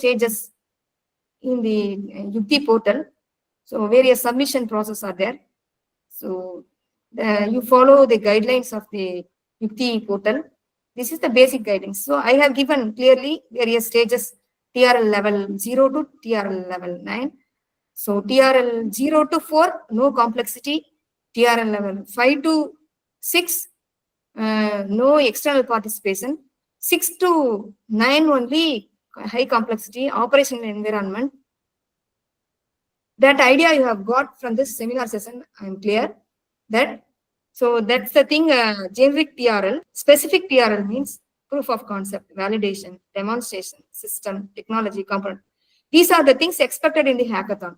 stages in the Yukti portal. So various submission process are there. So you follow the guidelines of the Yukti portal. This is the basic guidance. So I have given clearly various stages, TRL level 0 to TRL level 9. So TRL 0 to 4, no complexity. TRL level 5 to 6, no external participation. 6 to 9 only high complexity, operational environment. That idea you have got from this seminar session, I am clear that. So that's the thing, generic TRL. Specific TRL means proof of concept, validation, demonstration, system, technology, component. These are the things expected in the hackathon.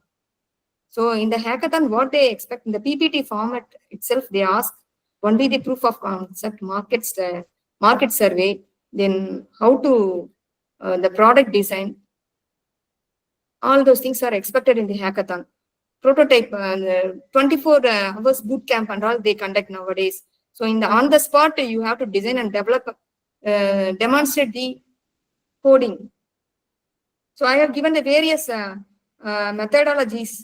So in the hackathon, what they expect in the PPT format itself, they ask only the proof of concept, market survey, then how to the product design. All those things are expected in the hackathon. Prototype, 24 hours boot camp and all they conduct nowadays. So in the on the spot, you have to design and develop, demonstrate the coding. So I have given the various methodologies,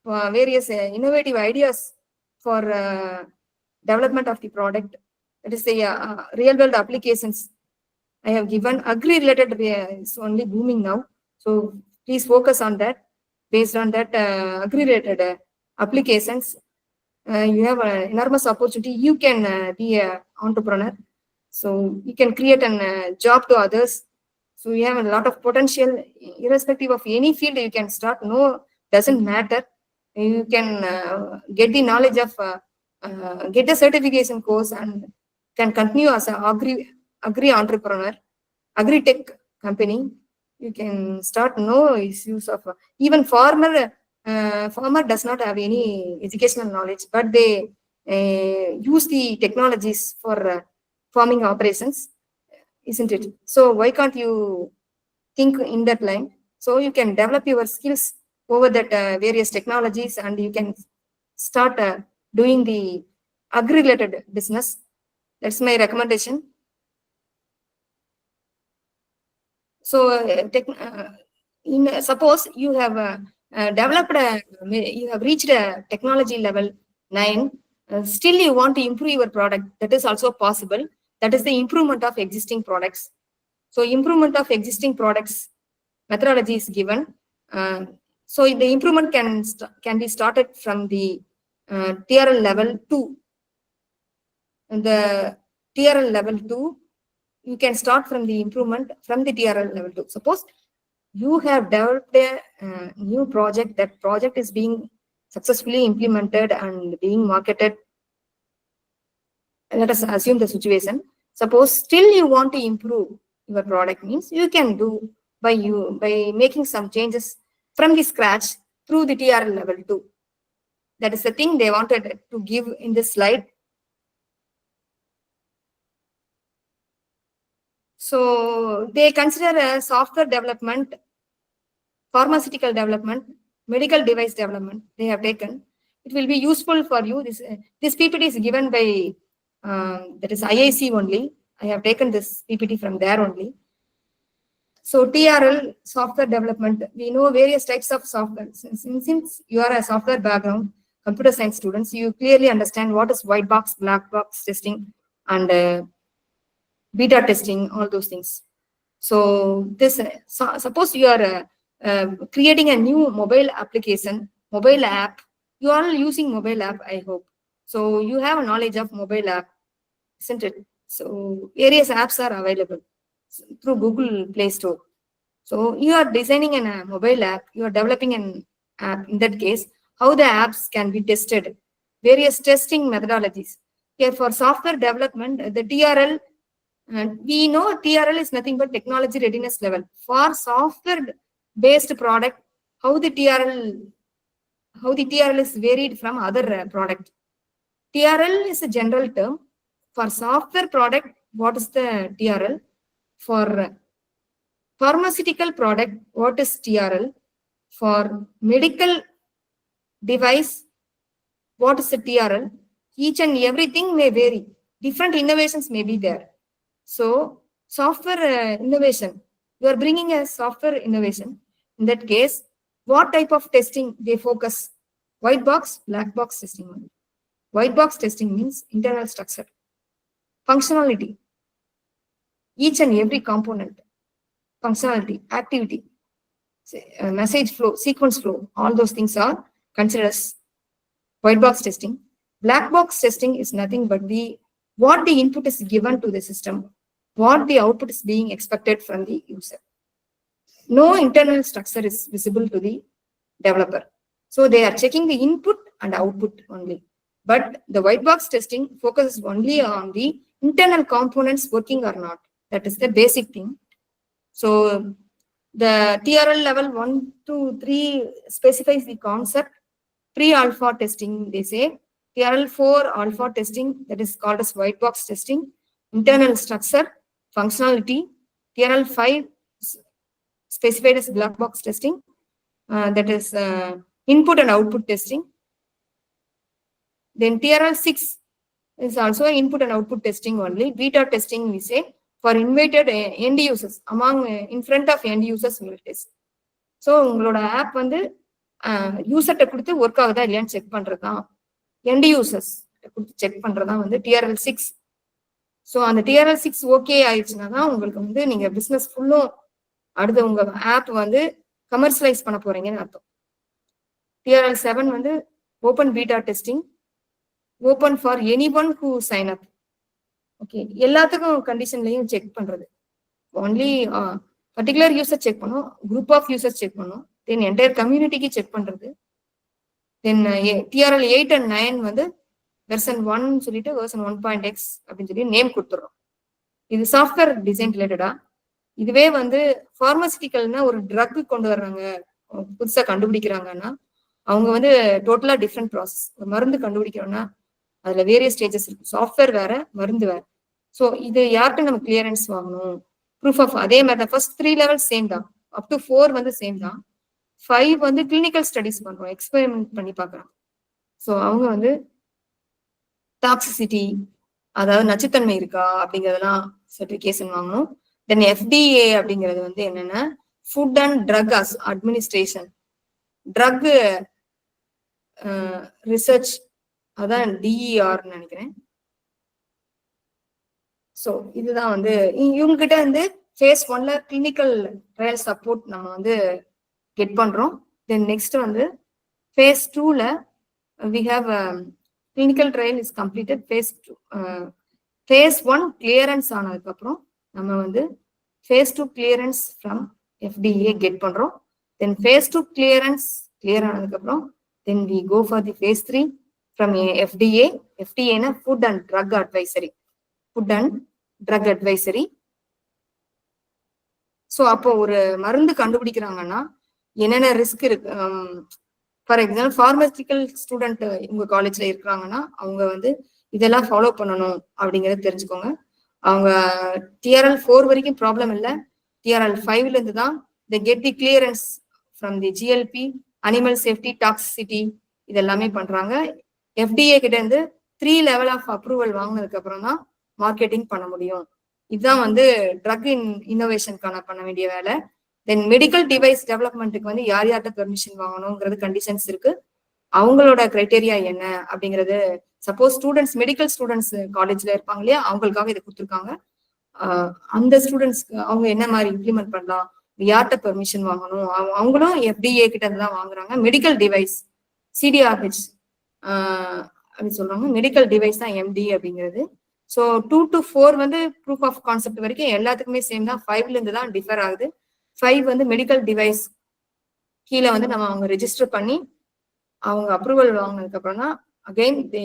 various innovative ideas for development of the product. That is the real world applications. I have given agri-related is only booming now. So please focus on that. Based on that agri-related applications, you have an enormous opportunity. You can be an entrepreneur. So you can create a job to others. So you have a lot of potential, irrespective of any field you can start. No, doesn't matter. You can get the knowledge of, get a certification course and can continue as an agri entrepreneur, agri tech company. You can start, no issues of, even farmer does not have any educational knowledge, but they use the technologies for farming operations, isn't it? So why can't you think in that line? So you can develop your skills over that various technologies, and you can start doing the agri-related business. That's my recommendation. So suppose you have developed, you have reached a technology level 9, still you want to improve your product. That is also possible. That is the improvement of existing products. So improvement of existing products methodology is given. So the improvement can be started from the TRL level 2. And the TRL level 2, you can start from the improvement from the TRL level 2. Suppose you have developed a new project, that project is being successfully implemented and being marketed. Let us assume the situation. Suppose still you want to improve your product, means you can do by making some changes from the scratch through the TRL level 2. That is the thing they wanted to give in this slide. So they consider software development, pharmaceutical development, medical device development they have taken. It will be useful for you. This PPT is given by, that is IIC only. I have taken this PPT from there only. So TRL, software development, we know various types of software. Since you are a software background, computer science students, you clearly understand what is white box, black box testing, and beta testing, all those things. So this, suppose you are creating a new mobile application, mobile app. You are using mobile app, I hope. So you have a knowledge of mobile app, isn't it? So various apps are available through Google Play Store. So you are designing a mobile app, you are developing an app. In that case, how the apps can be tested, various testing methodologies. Here for software development, the TRL, we know TRL is nothing but technology readiness level. For software-based product, how the TRL is varied from other product. TRL is a general term. For software product, what is the TRL? For pharmaceutical product, what is TRL? For medical device, what is the TRL? Each and everything may vary. Different innovations may be there. So software innovation, You are bringing a software innovation. In that case, what type of testing they focus? White box, black box testing. White box testing means internal structure, functionality, each and every component, functionality, activity, message flow, sequence flow, all those things are considered as white box testing. Black box testing is nothing but what the input is given to the system, what the output is being expected from the user. No internal structure is visible to the developer. So they are checking the input and output only. But the white box testing focuses only on the internal components working or not. That is the basic thing. So the TRL level 1 to 3 specifies the concept. Pre-alpha testing, they say. TRL 4 alpha testing, that is called as white box testing. Internal structure, functionality. TRL 5 specified as black box testing. That is input and output testing. Then TRL 6 is also input and output testing only. Beta testing, we say, for invited end users, among in front of end users we will test. So உங்களோட app வந்து யூசர்கிட்ட கொடுத்து work ஆகுதா இல்லையான்னு check பண்றதுதான், end users கொடுத்து check பண்றதுதான் வந்து TRL 6. So அந்த TRL 6 ஓகே ஆயிடுச்சுன்னா தான் உங்களுக்கு வந்து நீங்க பிசினஸ் ஃபுல்லும் அடுத்து உங்க ஆப் வந்து கமர்ஷியலைஸ் பண்ண போறீங்கன்னு அர்த்தம். TRL 7 வந்து open beta testing, open for anyone who sign up. Okay, எல்லாத்துக்கும் கண்டிஷன்லையும் செக் பண்றது. ஒன்லி பர்டிகுலர் யூசர் செக் பண்ணும், குரூப் ஆஃப் யூசர்ஸ் செக் பண்ணும், தென் என்டையர் கம்யூனிட்டிக்கு செக் பண்றது. தென் TRL 8 and 9 வந்து வெர்சன் 1 சொல்லிட்டு வெர்சன் 1.x அப்படின்னு சொல்லி நேம் கொடுத்துறோம். இது சாஃப்ட்வேர் டிசைன் ரிலேட்டடா. இதுவே வந்து பார்மசிட்டிக்கல்னா ஒரு ட்ரக் கொண்டு வர்றாங்க, புதுசா கண்டுபிடிக்கிறாங்கன்னா அவங்க வந்து டோட்டலா டிஃப்ரெண்ட் ப்ராசஸ். ஒரு மருந்து கண்டுபிடிக்கிறோம்னா அதுல வேரியஸ் ஸ்டேஜஸ் இருக்கு, சாஃப்ட்வேர் வேற, மருந்து வேற. ஸோ இது யார்கிட்ட நம்ம கிளியரன்ஸ் வாங்கணும், ப்ரூஃப் ஆஃப், அதே மாதிரி தான். ஃபர்ஸ்ட் 3 லெவல் சேம் தான், அப் டு 4 வந்து சேம் தான். 5 வந்து கிளினிக்கல் ஸ்டடிஸ் பண்றோம், எக்ஸ்பெரிமெண்ட் பண்ணி பார்க்குறோம். ஸோ அவங்க வந்து டாக்ஸிசிட்டி, அதாவது நச்சுத்தன்மை இருக்கா அப்படிங்கிறதெல்லாம் சர்டிஃபிகேஷன் வாங்கணும். தென் FDA அப்படிங்கிறது வந்து என்னன்னா food and drug administration, drug research, அதான் DERன்னு நினைக்கிறேன். ஸோ இதுதான் வந்து இவங்க கிட்ட வந்து ஃபேஸ் 1ல கிளினிக்கல் ட்ரையல் சப்போர்ட் நம்ம வந்து கெட் பண்றோம். தென் நெக்ஸ்ட் வந்து ஃபேஸ் 2ல we have clinical trial is completed. Phase 1 clearance ஆனதுக்கு அப்புறம் நம்ம வந்து phase 2 clearance from FDA get பண்றோம். தென் ஃபேஸ் 2 கிளியரன்ஸ் கிளியர் ஆனதுக்கு அப்புறம் then we go for the phase 3 from FDA. FDAனா food and drug advisory, food and drug advisory. So அப்போ ஒரு மருந்து கண்டுபிடிக்கிறாங்கன்னா என்னென்ன ரிஸ்க் இருக்கு. ஃபார் எக்ஸாம்பிள் ஃபார்மசிட்டிக்கல் ஸ்டூடெண்ட் உங்க காலேஜ்ல இருக்கிறாங்கன்னா அவங்க வந்து இதெல்லாம் ஃபாலோ பண்ணணும் அப்படிங்கறத தெரிஞ்சுக்கோங்க. அவங்க TRL 4 வரைக்கும் ப்ராப்ளம் இல்லை, TRL 5ல இருந்து தான் they get the clearance from the GLP, animal safety, toxicity இதெல்லாமே பண்றாங்க. FDA கிட்ட இருந்து 3 லெவல் ஆஃப் அப்ரூவல் வாங்கினதுக்கு அப்புறம் தான் மார்க்கெட்டிங் பண்ண முடியும். இதுதான் வந்து ட்ரக் இன்னோவேஷனுக்கான பண்ண வேண்டிய வேலை. தென் மெடிக்கல் டிவைஸ் டெவலப்மெண்ட்டுக்கு வந்து யார் யார்கிட்ட பெர்மிஷன் வாங்கணுங்கிறது கண்டிஷன்ஸ் இருக்கு. அவங்களோட கிரைட்டேரியா என்ன அப்படிங்கிறது, சப்போஸ் ஸ்டூடெண்ட்ஸ், மெடிக்கல் ஸ்டூடெண்ட்ஸ் காலேஜ்ல இருப்பாங்க இல்லையா, அவங்களுக்காக இதை கொடுத்துருக்காங்க. அந்த ஸ்டூடெண்ட்ஸ்க்கு அவங்க என்ன மாதிரி இம்ப்ளிமெண்ட் பண்ணலாம், யார்கிட்ட பெர்மிஷன் வாங்கணும், அவங்களும் FDA கிட்ட இருந்து தான் வாங்குறாங்க. மெடிக்கல் டிவைஸ் CDRH அப்படின்னு சொல்றாங்க, மெடிக்கல் டிவைஸ் தான் MD அப்படிங்கிறது. ஸோ 2 to 4 வந்து ப்ரூஃப் ஆஃப் கான்செப்ட் வரைக்கும் எல்லாத்துக்குமே சேம் தான். 5ல இருந்து தான் டிஃபர் ஆகுது. 5 வந்து மெடிக்கல் டிவைஸ் கீழே வந்து நம்ம அவங்க ரெஜிஸ்டர் பண்ணி அவங்க அப்ரூவல் வாங்கினதுக்கு அப்புறம் தான் again they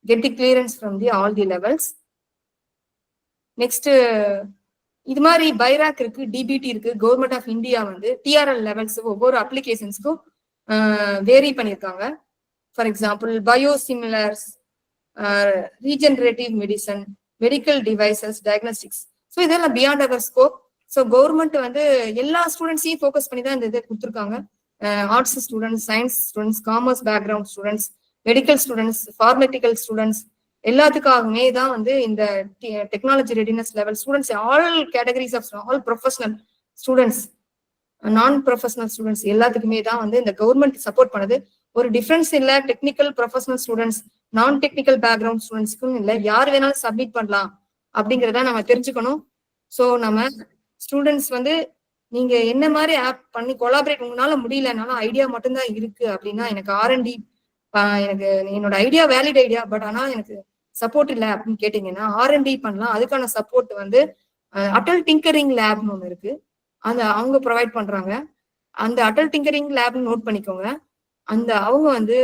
get the clearance from the all the levels. Next இது மாதிரி பைராக் இருக்கு, DBT இருக்கு. கவர்மெண்ட் ஆஃப் இந்தியா வந்து TRL லெவல்ஸ் ஒவ்வொரு அப்ளிகேஷன்ஸ்க்கும் வேரி பண்ணியிருக்காங்க. For example biosimilars, regenerative medicine, medical devices, diagnostics. So இதெல்லாம் beyond our scope. So government வந்து எல்லா ஸ்டூடெண்ட்ஸையும் ஃபோக்கஸ் பண்ணி தான் இந்த இதை கொடுத்துருக்காங்க. Arts students, science students, commerce background students, medical students, pharmaceutical students எல்லாத்துக்காகவே தான் வந்து இந்த technology readiness level students, all categories of all professional students, non professional students எல்லாத்துக்குமே தான் வந்து இந்த கவர்மெண்ட் சப்போர்ட் பண்ணுது. ஒரு டிஃபரன்ஸ் இல்ல, டெக்னிக்கல் ப்ரொஃபஷனல் ஸ்டூடெண்ட்ஸ் நான் டெக்னிக்கல் பேக்ரவுண்ட் ஸ்டூடெண்ட்ஸ்க்கும் இல்ல, யார் வேணாலும் சப்மிட் பண்ணலாம் அப்படிங்கிறத நம்ம தெரிஞ்சுக்கணும். ஸோ நம்ம ஸ்டூடெண்ட்ஸ் வந்து நீங்க என்ன மாதிரி ஆப் பண்ணி கொலாபரேட் உங்களால முடியலனாலும் ஐடியா மட்டும்தான் இருக்கு அப்படின்னா, எனக்கு ஆர்என்டி எனக்கு என்னோட ஐடியா வேலிட் ஐடியா, பட் ஆனா எனக்கு சப்போர்ட் இல்லை அப்படின்னு கேட்டீங்கன்னா ஆர்என்டி பண்ணலாம். அதுக்கான சப்போர்ட் வந்து அட்டல் டிங்கரிங் லேப்னு ஒன்று இருக்கு, அந்த அவங்க ப்ரொவைட் பண்றாங்க. அந்த அட்டல் டிங்கரிங் லேப் நோட் பண்ணிக்கோங்க. அந்த அவங்க வந்து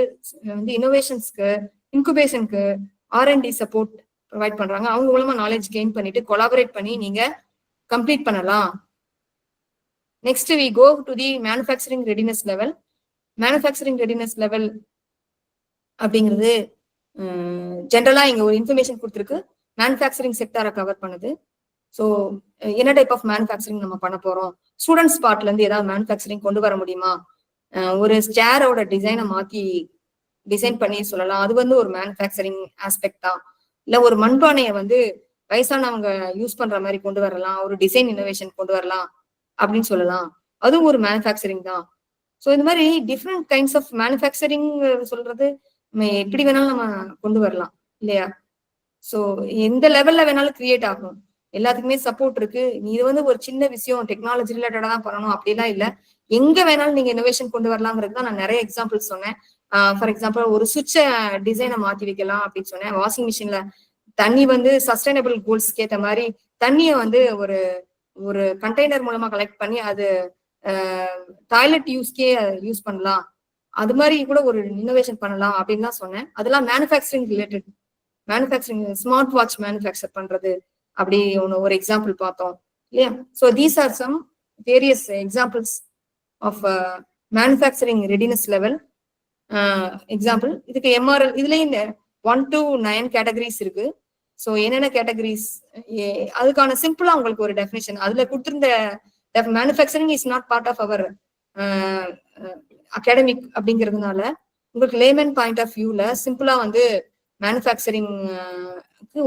இன்னோவேஷன்ஸ்க்கு, இன்குபேஷனுக்கு ஆர்என்டி சப்போர்ட் ப்ரொவைட் பண்றாங்க. அவங்க மூலமா நாலேஜ் கெயின் பண்ணிட்டு கொலாபரேட் பண்ணி நீங்க கம்ப்ளீட் பண்ணலாம். Next we go to the manufacturing readiness level. Manufacturing readiness level அப்படிங்கிறது ஜென்ரலா இங்க ஒரு இன்ஃபர்மேஷன் கொடுத்துருக்கு, மேனுஃபேக்சரிங் செக்டாரை கவர் பண்ணுது. ஸோ என்ன டைப் ஆஃப் மேனுஃபேக்சரிங் நம்ம பண்ண போறோம், ஸ்டூடெண்ட்ஸ் பார்ட்ல இருந்து ஏதாவது மேனுஃபேக்சரிங் கொண்டு வர முடியுமா, ஒரு சேரோட டிசைனை மாத்தி டிசைன் பண்ணி சொல்லலாம், அது வந்து ஒரு மேனுஃபேக்சரிங் ஆஸ்பெக்ட் தான். இல்ல ஒரு மண்பானையை வந்து வயசானவங்க யூஸ் பண்ற மாதிரி கொண்டு வரலாம், ஒரு டிசைன் இன்னோவேஷன் கொண்டு வரலாம் அப்படின்னு சொல்லலாம், அதுவும் ஒரு மேனுஃபேக்சரிங் தான். ஸோ இந்த மாதிரி டிஃப்ரெண்ட் கைண்ட்ஸ் ஆஃப் மேனுஃபேக்சரிங் சொல்றது நம்ம எப்படி வேணாலும் நம்ம கொண்டு வரலாம் இல்லையா. ஸோ எந்த லெவல்ல வேணாலும் கிரியேட் ஆகும், எல்லாத்துக்குமே சப்போர்ட் இருக்கு. இது வந்து ஒரு சின்ன விஷயம் டெக்னாலஜி ரிலேட்டடா தான் பண்ணணும் அப்படிலாம் இல்லை, எங்க வேணாலும் நீங்க இன்னோவேஷன் கொண்டு வரலாங்கிறது தான் நான் நிறைய எக்ஸாம்பிள்ஸ் சொன்னேன். ஃபார் எக்ஸாம்பிள் ஒரு சுவிட்சை டிசைனை மாத்தி வைக்கலாம் அப்படின்னு சொன்னேன். வாஷிங் மிஷின்ல தண்ணி வந்து சஸ்டைனபிள் கோல்ஸ்க்கு ஏற்ற மாதிரி தண்ணியை வந்து ஒரு ஒரு கண்டெய்னர் மூலமா கலெக்ட் பண்ணி அது டாய்லெட் யூஸ்க்கே யூஸ் பண்ணலாம், அது மாதிரி கூட ஒரு இன்னோவேஷன் பண்ணலாம் அப்படின்னு தான் சொன்னேன். அதெல்லாம் manufacturing related. Manufacturing smart watch manufacture பண்றது அப்படி ஒன்று ஒரு எக்ஸாம்பிள் பார்த்தோம் இல்லையா. So these are some various examples of manufacturing readiness level example. இதுக்கு எம்ஆர்எல் இதுலயும் 1 to 9 கேட்டகரிஸ் இருக்கு. ஸோ என்னென்ன கேட்டகரிஸ் அதுக்கான சிம்பிளா உங்களுக்கு ஒரு டெஃபினேஷன் அதுல கொடுத்திருந்த, manufacturing is not part of our academic அப்படிங்கிறதுனால உங்களுக்கு லேமன் பாயிண்ட் ஆஃப் வியூல சிம்பிளா வந்து மேனுஃபேக்சரிங்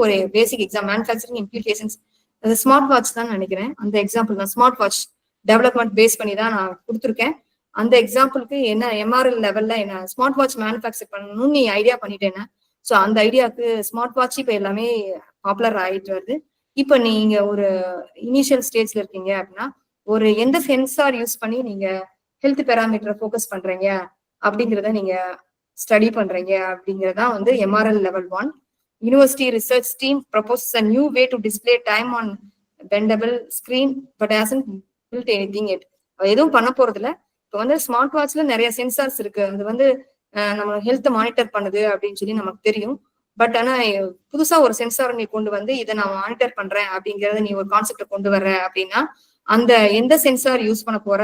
ஒரு பேசிக் எக்ஸாம், மேனுஃபேக்சரிங் இம்ப்ளிகேஷன்ஸ், அது ஸ்மார்ட் வாட்ச் தான் நினைக்கிறேன். அந்த எக்ஸாம்பிள் தான் ஸ்மார்ட் வாட்ச் டெவலப்மெண்ட் பேஸ் பண்ணி தான் நான் கொடுத்துருக்கேன். அந்த எக்ஸாம்பிளுக்கு என்ன எம்ஆர்எல் லெவல்ல என்ன ஸ்மார்ட் வாட்ச் மேனுஃபேக்சர் பண்ணணும்னு நீ ஐடியா பண்ணிட்டேன்னா, ஸோ அந்த ஐடியாவுக்கு ஸ்மார்ட் வாட்ச் இப்போ எல்லாமே பாப்புலர் ஆயிட்டு வருது. இப்போ நீங்க ஒரு இனிஷியல் ஸ்டேஜ்ல இருக்கீங்க அப்படின்னா ஒரு எந்த சென்சார் யூஸ் பண்ணி நீங்க ஹெல்த் பேராமீட்டரை ஃபோக்கஸ் பண்றீங்க அப்படிங்கிறத நீங்க ஸ்டடி பண்றீங்க அப்படிங்கிறதா வந்து MRL level 1. University research team proposes a new way to display time on bendable screen but hasn't built anything yet. எதுவும் பண்ண போறது இல்லை. இப்போ வந்து ஸ்மார்ட் வாட்ச்ல நிறைய சென்சார்ஸ் இருக்கு, அது வந்து நம்ம ஹெல்த் மானிட்டர் பண்ணுது அப்படின்னு சொல்லி நமக்கு தெரியும். பட் ஆனா புதுசா ஒரு சென்சார் நீ கொண்டு வந்து இதை நான் மானிட்டர் பண்றேன் அப்படிங்கறத நீ ஒரு கான்செப்ட கொண்டு வர்ற அப்படின்னா அந்த எந்த சென்சார் யூஸ் பண்ண போற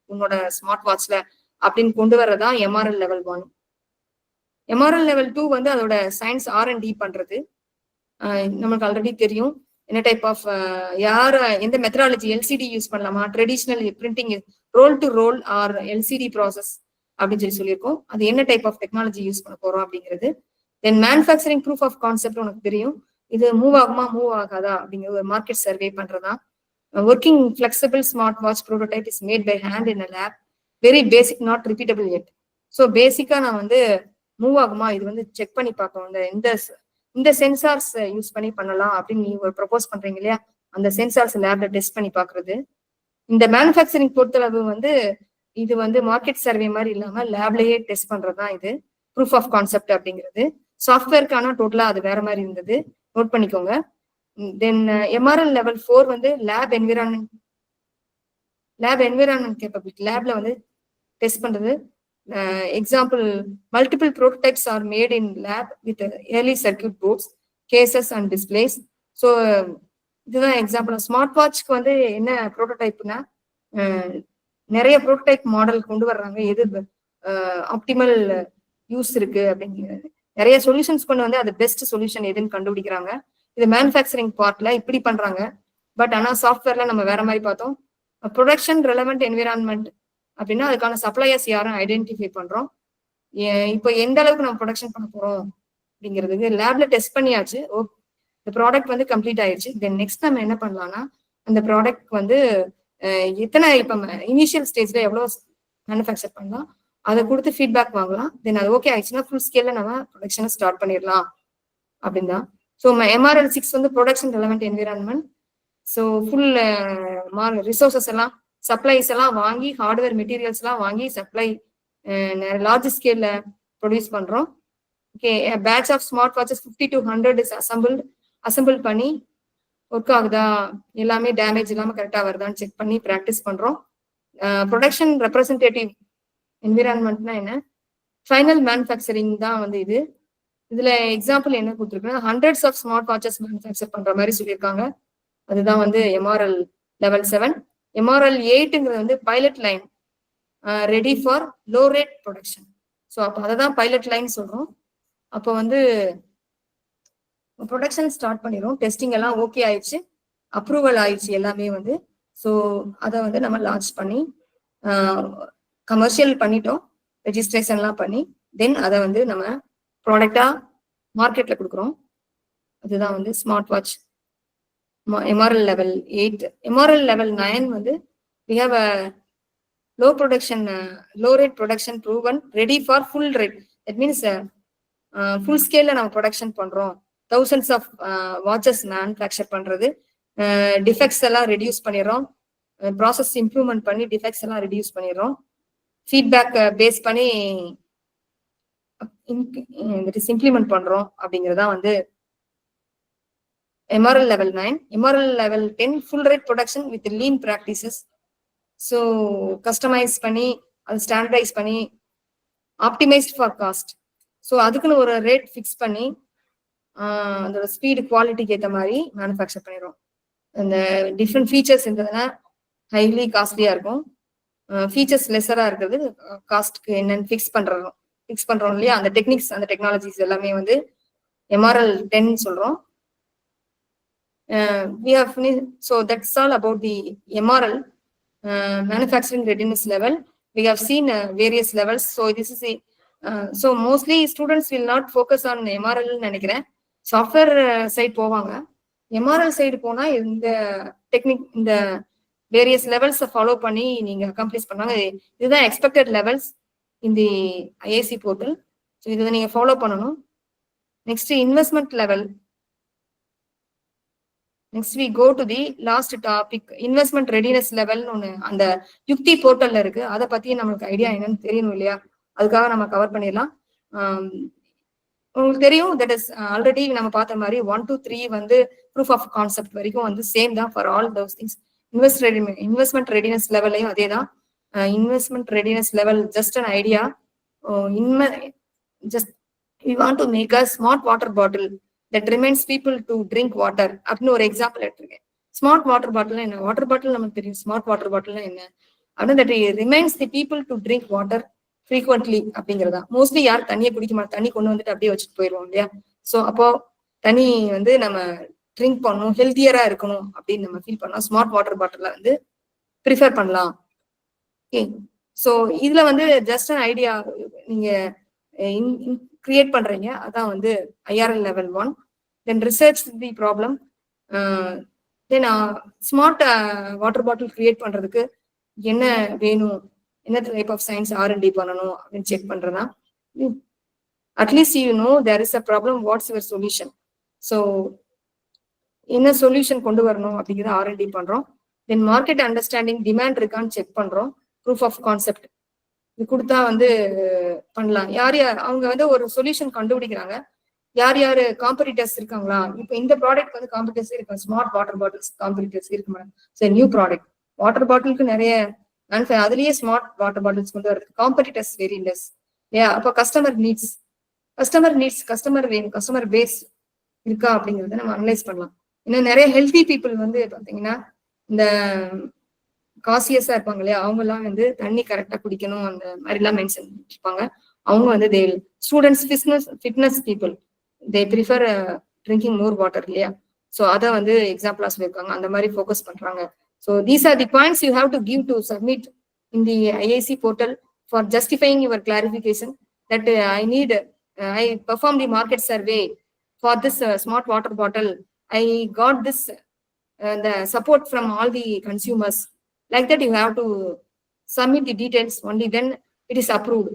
உன்னோட ஸ்மார்ட் வாட்ச்ல அப்படின்னு கொண்டு வர்றதா எம்ஆர்எல் லெவல் 1. எம்ஆர்எல் லெவல் 2 வந்து அதோட சயின்ஸ் ஆர்என்டி பண்றது. நம்மளுக்கு ஆல்ரெடி தெரியும் என்ன டைப் ஆஃப் யார் எந்த மெத்தடாலஜி, எல்சிடி யூஸ் பண்ணலாமா, traditional printing, roll to roll or LCD process அப்படின்னு சொல்லியிருக்கோம். அது என்ன டைப் ஆஃப் டெக்னாலஜி யூஸ் பண்ண போறோம் அப்படிங்கிறது. Then manufacturing proof of concept உனக்கு தெரியும், இது மூவ் ஆகுமா மூவ் ஆகாதா அப்படிங்கிற ஒரு மார்க்கெட் சர்வே பண்றதா. Working flexible smart watch prototype is made by hand in a lab, very basic, not repeatable yet. So பேசிக்கா நான் வந்து மூவ் ஆகுமா இது வந்து செக் பண்ணி பார்க்கணும், இந்த சென்சார்ஸ் யூஸ் பண்ணி பண்ணலாம் அப்படின்னு நீ ஒரு ப்ரொபோஸ் பண்றீங்க இல்லையா, அந்த சென்சார்ஸ் லேப்ல டெஸ்ட் பண்ணி பாக்குறது. இந்த மேனுஃபேக்சரிங் பொறுத்தளவு வந்து இது வந்து மார்க்கெட் சர்வே மாதிரி இல்லாம லேப்லயே டெஸ்ட் பண்றதுதான் இது ப்ரூஃப் ஆஃப் கான்செப்ட் அப்படிங்கிறது. சாஃப்ட்வேர்க்கான டோட்டலா அது வேற மாதிரி இருந்தது, நோட் பண்ணிக்கோங்க. தென் எம்ஆர்எல் லெவல் 4 வந்து லேப் என்விரான்மெண்ட் கேப்பபிலிட்டி, லேப்ல வந்து டெஸ்ட் பண்றது. Example multiple prototypes are made in lab with early circuit boards, cases and displays. So இதுதான் எக்ஸாம்பிள். ஸ்மார்ட் வாட்ச்க்கு வந்து என்ன ப்ரோட்டோடைப்னா நிறைய ப்ரோட்டோடைப் மாடல் கொண்டு வர்றாங்க, எது ஆப்டிமல் யூஸ் இருக்கு அப்படிங்கிறது நிறைய சொல்யூஷன்ஸ் கொண்டு வந்து அது பெஸ்ட் சொல்யூஷன் எதுன்னு கண்டுபிடிக்கிறாங்க. இது மேனுஃபேக்சரிங் பார்ட்ல இப்படி பண்றாங்க. பட் ஆனா சாஃப்ட்வேர்ல நம்ம வேற மாதிரி பார்த்தோம். ப்ரொடக்ஷன் ரெலவெண்ட் என்விரான்மெண்ட் அப்படின்னா அதுக்கான சப்ளையர்ஸ் யாரும் ஐடென்டிஃபை பண்றோம், இப்போ எந்த அளவுக்கு நம்ம ப்ரொடக்ஷன் பண்ண போறோம் அப்படிங்கிறதுக்கு லேப்ல டெஸ்ட் பண்ணியாச்சு. இந்த ப்ராடக்ட் வந்து கம்ப்ளீட் ஆயிடுச்சு. தென் நெக்ஸ்ட் நம்ம என்ன பண்ணலாம்னா அந்த ப்ராடக்ட் வந்து எத்தனை இப்ப இனிஷியல் ஸ்டேஜ்ல எவ்வளவு மேனுஃபேக்சர் பண்ணலாம், அதை கொடுத்து ஃபீட்பேக் வாங்கலாம். தென் அது ஓகே ஆயிடுச்சுன்னா ஃபுல் ஸ்கேல்ல நம்ம ப்ரொடக்ஷனை ஸ்டார்ட் பண்ணிடலாம் அப்படின்னு தான். ஸோ MRL 6 வந்து production relevant environment. So full resources எல்லாம் சப்ளைஸ் எல்லாம் வாங்கி, ஹார்ட்வேர் மெட்டீரியல்ஸ் எல்லாம் வாங்கி சப்ளை லார்ஜ் ஸ்கேல்ல ப்ரொடியூஸ் பண்றோம். Okay, batch of smart watches 50 to 100 is assemble பண்ணி ஒர்க் ஆகுதா, எல்லாமே டேமேஜ் இல்லாம கரெக்டா வருதான்னு செக் பண்ணி ப்ராக்டிஸ் பண்றோம். ப்ரொடக்ஷன் ரெப்ரசன்டேட்டிவ் என்விரான்மெண்ட்னா என்ன, ஃபைனல் மேனுஃபேக்சரிங் தான் வந்து இது. இதுல எக்ஸாம்பிள் என்ன கொடுத்துருக்குன்னா, hundreds of smart watches manufacture பண்ற மாதிரி சொல்லியிருக்காங்க. அதுதான் வந்து MRL level 7. MRL 8ங்கிறது வந்து pilot line ready for low rate production. So அப்போ அதை தான் பைலட் லைன் சொல்றோம். அப்போ வந்து ப்ரொடக்ஷன் ஸ்டார்ட் பண்ணிடும். டெஸ்டிங் எல்லாம் ஓகே ஆயிடுச்சு, அப்ரூவல் ஆயிடுச்சு எல்லாமே வந்து. ஸோ அதை வந்து நம்ம லான்ச் பண்ணி கமர்ஷியல் பண்ணிட்டோம், ரெஜிஸ்ட்ரேஷன்லாம் பண்ணி தென் அதை வந்து நம்ம ப்ராடக்டா மார்க்கெட்ல கொடுக்குறோம். அதுதான் வந்து smart watch MRL level 8. MRL level 9 வந்து we have a low rate production proven ready for full rate. That means full scale நம்ம ப்ரொடக்ஷன் பண்றோம், thousands of watches மேனுஃபேக்சர் பண்றது, டிஃபெக்ட்ஸ் எல்லாம் ரெடியூஸ் பண்ணிடுறோம், ப்ராசஸ் இம்ப்ரூவ்மெண்ட் பண்ணி டிஃபெக்ட்ஸ் எல்லாம் reduce பண்ணிடுறோம், feedback base பண்ணி இம்ப்ளிமெண்ட் பண்றோம். அப்படிங்கிறதா வந்து MRL level 9. MRL level 10 full rate production with lean practices. So customize பண்ணி அது ஸ்டாண்டர்டைஸ் பண்ணி ஆப்டிமைஸ்ட் ஃபார் காஸ்ட். ஸோ அதுக்குன்னு ஒரு ரேட் ஃபிக்ஸ் பண்ணி அதோட ஸ்பீடு குவாலிட்டிக்கு ஏற்ற மாதிரி மேனுஃபேக்சர் பண்ணிடுறோம். அந்த டிஃப்ரெண்ட் ஃபீச்சர்ஸ் இருந்ததுன்னா ஹைலி காஸ்ட்லியா இருக்கும், ஃபீச்சர்ஸ் லெஸரா இருக்கிறது காஸ்ட்க்கு என்னன்னு ஃபிக்ஸ் பண்றோம் இல்லையா. அந்த டெக்னிக்ஸ் அந்த டெக்னாலஜிஸ் எல்லாமே வந்து MRL 10 சொல்றோம். We have finished. So that's all about the MRL manufacturing readiness level. We have seen various levels. So this is so mostly students will not focus on MRL நினைக்கிறேன், software side போவாங்க. MRL side போனா இந்த technique இந்த various லெவல்ஸை follow பண்ணி நீங்க accomplish பண்ணாங்க. இதுதான் expected levels இந்த IAC போர்ட்டல். ஸோ இதை நீங்க ஃபாலோ பண்ணணும். Next investment level. Next we go to the last topic, investment readiness level. அந்த யுக்தி போர்ட்டல்ல இருக்கு, அதை பத்தி நம்மளுக்கு ஐடியா என்னன்னு தெரியணும் இல்லையா, அதுக்காக நம்ம கவர் பண்ணிடலாம். உங்களுக்கு தெரியும், தட் இஸ் ஆல்ரெடி நம்ம பார்த்த மாதிரி 1 to 3 வந்து ப்ரூஃப் ஆஃப் கான்செப்ட் வரைக்கும் வந்து சேம் தான் for all those things. Investment readiness லெவலையும் அதே தான். Investment readiness level just an idea. Just we want to make a smart water bottle that reminds people to drink water. அப்படின்னு ஒரு example எடுத்திருக்கேன். Smart water பாட்டில் என்ன, water bottle நமக்கு தெரியும், smart water பாட்டில் என்ன அப்படின்னு, that reminds the people to drink water frequently அப்படிங்கிறதா. Mostly யார் தண்ணியை குடிக்க மாட்டோம், தண்ணி கொண்டு வந்துட்டு அப்படியே வச்சுட்டு போயிடுவோம் இல்லையா. ஸோ அப்போ தண்ணி வந்து நம்ம ட்ரிங்க் பண்ணணும், ஹெல்த்தியரா இருக்கணும் அப்படின்னு நம்ம ஃபீல் பண்ணலாம், ஸ்மார்ட் வாட்டர் பாட்டில வந்து ப்ரிஃபர் பண்ணலாம். ஓகே, ஸோ இதுல வந்து ஜஸ்ட் அன் ஐடியா நீங்க கிரியேட் பண்றீங்க, அதான் வந்து IRL level 1. Then research the problem. Then smart water bottle create பண்றதுக்கு என்ன வேணும், என்ன டைப் ஆஃப் சயின்ஸ் R&D பண்ணணும் அப்படின்னு செக் பண்றதா. At least you know there is a problem, what's your solution. So என்ன சொல்யூஷன் கொண்டு வரணும் அப்படிங்கிறத R&D பண்றோம். தென் மார்க்கெட் அண்டர்ஸ்டாண்டிங், டிமாண்ட் இருக்கான்னு செக் பண்றோம். ப்ரூஃப் ஆஃப் கான்செப்ட் இது கொடுத்தா வந்து பண்ணலாம். யார் அவங்க வந்து ஒரு சொல்யூஷன் கண்டுபிடிக்கிறாங்க, யார் காம்படிட்டர்ஸ் இருக்காங்களா, இப்போ இந்த ப்ராடக்ட் வந்து காம்படிட்டர்ஸ் இருக்கு, ஸ்மார்ட் வாட்டர் பாட்டில்ஸ் காம்படிட்டர்ஸ் இருக்கு மேடம். சரி, நியூ ப்ராடக்ட் வாட்டர் பாட்டிலுக்கு நிறைய அதுலயே ஸ்மார்ட் வாட்டர் பாட்டில்ஸ் கொண்டு வருது, காம்படிட்டர்ஸ் வெரி லெஸ் இல்லையா. அப்போ கஸ்டமர் நீட்ஸ் கஸ்டமர் வேணும், கஸ்டமர் பேஸ் இருக்கா அப்படிங்கறத நம்ம அனலைஸ் பண்ணலாம். இன்னும் நிறைய ஹெல்தி பீப்புள் வந்து பாத்தீங்கன்னா இந்த காசியஸா இருப்பாங்க இல்லையா, அவங்க எல்லாம் வந்து தண்ணி கரெக்டா குடிக்கணும் அந்த மாதிரி எல்லாம் மென்ஷன் பண்ணிருப்பாங்க. அவங்க வந்து students, fitness people they prefer drinking more water இல்லையா. ஸோ அதை வந்து எக்ஸாம்பிளா சொல்லியிருக்காங்க, அந்த மாதிரி ஃபோக்கஸ் பண்றாங்க. So these R the points you have to give to submit in the IAC portal for justifying your clarification that I performed the market survey for this smart water bottle. I got this the support from all the consumers. Like that, you have to submit the details, only then it is approved.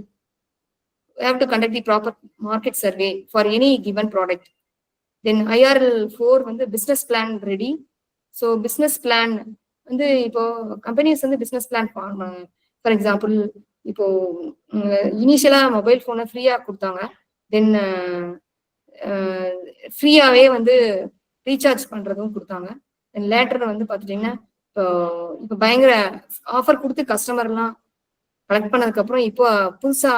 You have to conduct the proper market survey for any given product. Then IRL 4 வந்து business plan ready. So business plan வந்து இப்போ companies வந்து business plan பண்ணுவாங்க. For example இப்போ இனிஷியலா mobile போனை ஃப்ரீயா கொடுத்தாங்க. தென் ஃப்ரீயாவே வந்து ரீசார்ஜ் பண்றதும் கொடுத்தாங்க. தென் லேட்டர் வந்து பாத்துட்டீங்கன்னா இப்போ பயங்கர ஆஃபர் கொடுத்து கஸ்டமர் எல்லாம் கலெக்ட் பண்ணதுக்கு அப்புறம் இப்போ புதுசா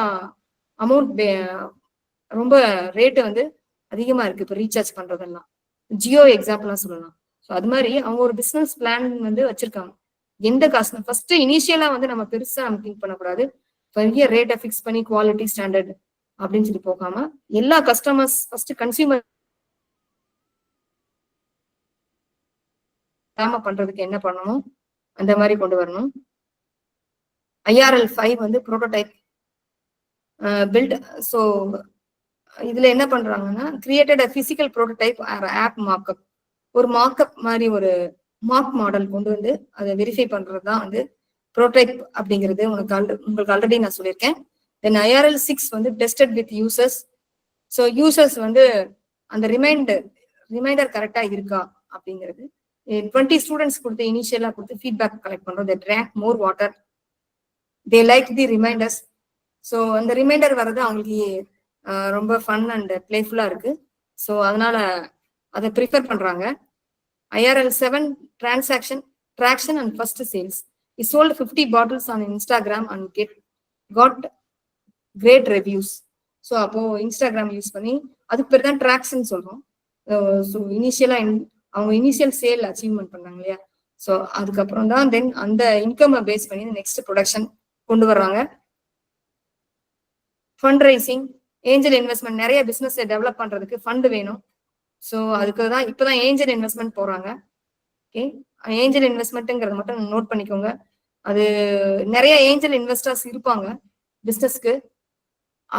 அமௌண்ட் ரொம்ப ரேட்டு வந்து அதிகமா இருக்கு இப்போ ரீசார்ஜ் பண்றதெல்லாம். ஜியோ எக்ஸாம்பிளா சொல்லலாம். ஸோ அது மாதிரி அவங்க ஒரு பிசினஸ் பிளான் வந்து வச்சிருக்காங்க. எந்த காசு ஃபர்ஸ்ட் இனிஷியலா வந்து நம்ம பெருசா நம்ம திங்க் பண்ணக்கூடாது. பெரிய ரேட்டை ஃபிக்ஸ் பண்ணி குவாலிட்டி ஸ்டாண்டர்ட் அப்படின்னு சொல்லி போகாம எல்லா கஸ்டமர்ஸ் ஃபர்ஸ்ட் கன்சியூமர் பண்றதுக்கு என்ன பண்ணணும் அந்த மாதிரி கொண்டு வரணும். IRL 5 வந்து ப்ரோட்டோடைப் பில்ட். ஸோ இதுல என்ன பண்றாங்கன்னா created a physical prototype of markup. ஒரு மார்க்அப் மாதிரி ஒரு மார்க் மாடல் கொண்டு வந்து அதை வெரிஃபை பண்றது தான் வந்து ப்ரோட்டோடைப் அப்படிங்கிறது. உங்களுக்கு ஆல்ரெடி நான் சொல்லியிருக்கேன். தென் IRL 6 வந்து tested with users. So users வந்து அந்த ரிமைண்டர் கரெக்டா இருக்கா அப்படிங்கிறது. 20 ஸ்டூடெண்ட்ஸ் கொடுத்து இனிஷியலா கொடுத்து ஃபீட்பேக் கலெக்ட் பண்றோம். They drank more water, they like the reminders. So அந்த ரிமைண்டர் வர்றது அவங்களுக்கு ரொம்ப ஃபன் அண்ட் பிளேஃபுல்லா இருக்கு. ஸோ அதனால அதை ப்ரிஃபர் பண்றாங்க. IRL 7 traction and first sales. He sold 50 bottles on Instagram and got great reviews. So அப்போ இன்ஸ்டாகிராம் யூஸ் பண்ணி அதுக்கு பேர் தான் ட்ராக்ஷன் சொல்றோம். ஸோ இனிஷியலா அவங்க இனிஷியல் சேல் அச்சீவ்மெண்ட் பண்ணாங்க இல்லையா. ஸோ அதுக்கப்புறம் தான் தென் அந்த இன்கம் பேஸ் பண்ணி நெக்ஸ்ட் ப்ரொடக்ஷன் கொண்டு வர்றாங்க. Fund raising, angel investment. நிறைய பிசினஸ் டெவலப் பண்றதுக்கு ஃபண்ட் வேணும். ஸோ அதுக்கு தான் இப்போதான் ஏஞ்சல் இன்வெஸ்ட்மெண்ட் போறாங்க. ஓகே, ஏஞ்சல் இன்வெஸ்ட்மெண்ட்ங்கிறத மட்டும் நோட் பண்ணிக்கோங்க. அது நிறைய ஏஞ்சல் இன்வெஸ்டர்ஸ் இருப்பாங்க பிசினஸ்க்கு.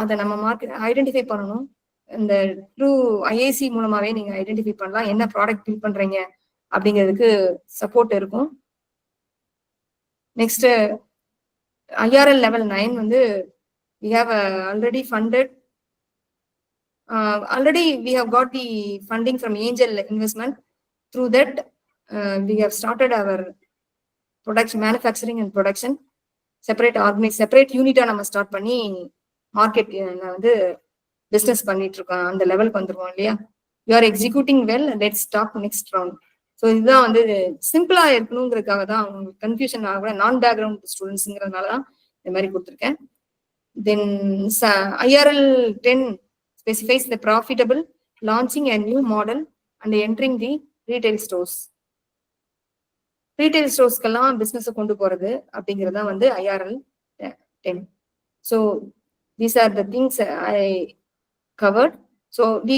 அதை நம்ம மார்க்கெட் ஐடென்டிஃபை பண்ணணும். இந்த த்ரூ IIC மூலமாவே நீங்க ஐடென்டிஃபை பண்ணலாம். என்ன ப்ராடக்ட் பில் பண்றீங்க அப்படிங்கிறதுக்கு சப்போர்ட் இருக்கும். நெக்ஸ்ட் IRL level 9 வந்து we have already funded. Already we have got the funding from angel investment. Through that we have started our production, manufacturing and production. Separate யூனிட்டா நம்ம start பண்ணி market வந்து business பண்ணிட்டு இருக்கோம். அந்த லெவலுக்கு வந்துருவோம் இல்லையா. You are executing well, let's talk next round. So இதுதான் வந்து சிம்பிளா இருக்கணுங்கிறதுக்காக தான் உங்களுக்கு கன்ஃபியூஷன் ஆக நான் பேக்ரவுண்ட் ஸ்டூடெண்ட்ஸ்ங்கிறதுனால தான் இந்த மாதிரி கொடுத்துருக்கேன். தென் IRL 10 specifies the profitable launching a new model and entering the retail stores. Retail ஸ்டோர்ஸ்க்கெல்லாம் பிசினஸ் கொண்டு போறது அப்படிங்கிறது தான் வந்து IRL 10. So these are the things I covered. So we